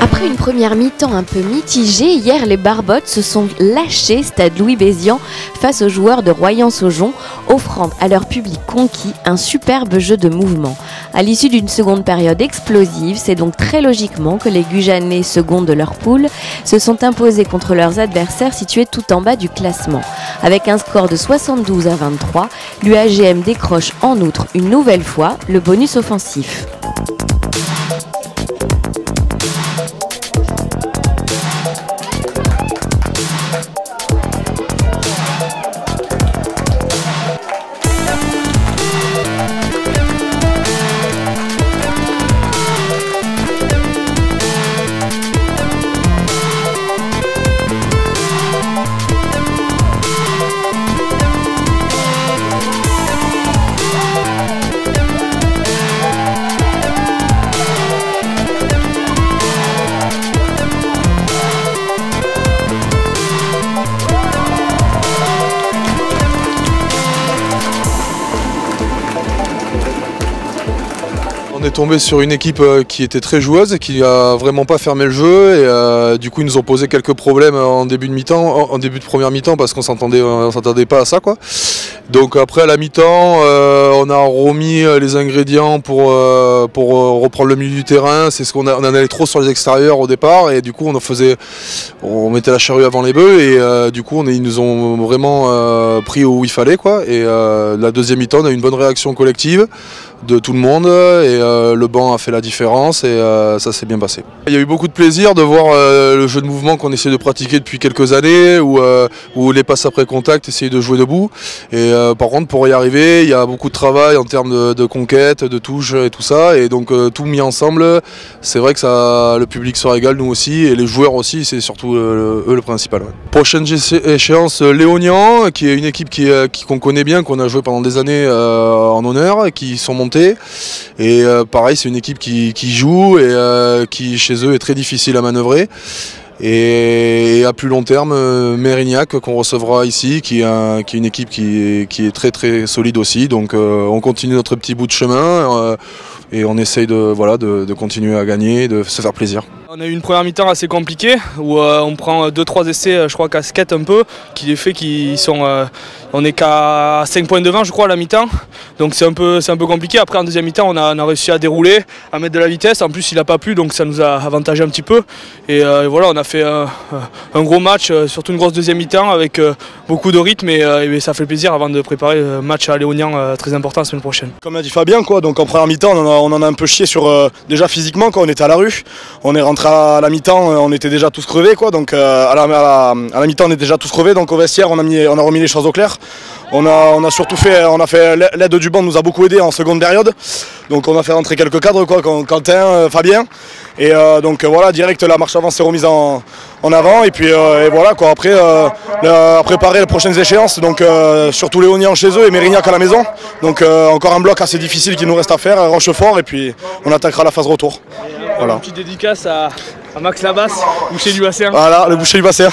Après une première mi-temps un peu mitigée, hier les Barbottes se sont lâchés stade Louis Bézian face aux joueurs de Royan-Saujon, offrant à leur public conquis un superbe jeu de mouvement. À l'issue d'une seconde période explosive, c'est donc très logiquement que les Gujanais, seconds de leur poule, se sont imposés contre leurs adversaires situés tout en bas du classement. Avec un score de 72 à 23, l'UAGM décroche en outre une nouvelle fois le bonus offensif. On est tombé sur une équipe qui était très joueuse et qui a vraiment pas fermé le jeu et du coup ils nous ont posé quelques problèmes en début de mi-temps, en début de première mi-temps parce qu'on s'entendait pas à ça quoi. Donc après à la mi-temps on a remis les ingrédients pour reprendre le milieu du terrain. C'est ce qu'on en allait trop sur les extérieurs au départ et du coup on mettait la charrue avant les bœufs et du coup ils nous ont vraiment pris où il fallait quoi. Et la deuxième mi-temps on a eu une bonne réaction collective de tout le monde et le banc a fait la différence et ça s'est bien passé. Il y a eu beaucoup de plaisir de voir le jeu de mouvement qu'on essaie de pratiquer depuis quelques années où les passes après contact, essayer de jouer debout et par contre pour y arriver il y a beaucoup de travail en termes de conquête, de touche et tout ça et donc tout mis ensemble c'est vrai que le public se régale, nous aussi et les joueurs aussi, c'est surtout eux le principal. Ouais. Prochaine échéance Léognan qui est une équipe qu'on connaît bien, qu'on a joué pendant des années en honneur, qui sont montés et pareil c'est une équipe qui joue et qui chez eux est très difficile à manœuvrer et à plus long terme Mérignac qu'on recevra ici qui est une équipe qui est très très solide aussi, donc on continue notre petit bout de chemin et on essaye de continuer à gagner, de se faire plaisir. On a eu une première mi-temps assez compliquée où on prend 2-3 essais, je crois casquette un peu, qui les fait qu'ils sont, on est qu'à 5 points devant je crois à la mi-temps, donc c'est un peu compliqué. Après en deuxième mi-temps on a réussi à dérouler, à mettre de la vitesse, en plus il n'a pas plu donc ça nous a avantagé un petit peu et voilà on a fait un gros match, surtout une grosse deuxième mi-temps avec beaucoup de rythme et ça fait plaisir avant de préparer le match à Léognan très important la semaine prochaine. Comme l'a dit Fabien quoi, donc en première mi-temps on en a un peu chié sur déjà physiquement quoi, on était à la rue, on est rentré à la mi-temps, on était déjà tous crevés quoi, donc à la mi-temps on était déjà tous crevés, donc au vestiaire on a remis les choses au clair. On a surtout fait l'aide du banc nous a beaucoup aidé en seconde période, donc on a fait rentrer quelques cadres quoi, Quentin, Fabien et donc voilà direct la marche avant s'est remise en avant et puis et voilà quoi, après préparer les prochaines échéances, donc surtout Léognan chez eux et Mérignac à la maison, donc encore un bloc assez difficile qui nous reste à faire, Rochefort et puis on attaquera la phase retour. Voilà. Une petite dédicace à Max Labasse, boucher du bassin. Voilà, le boucher du bassin.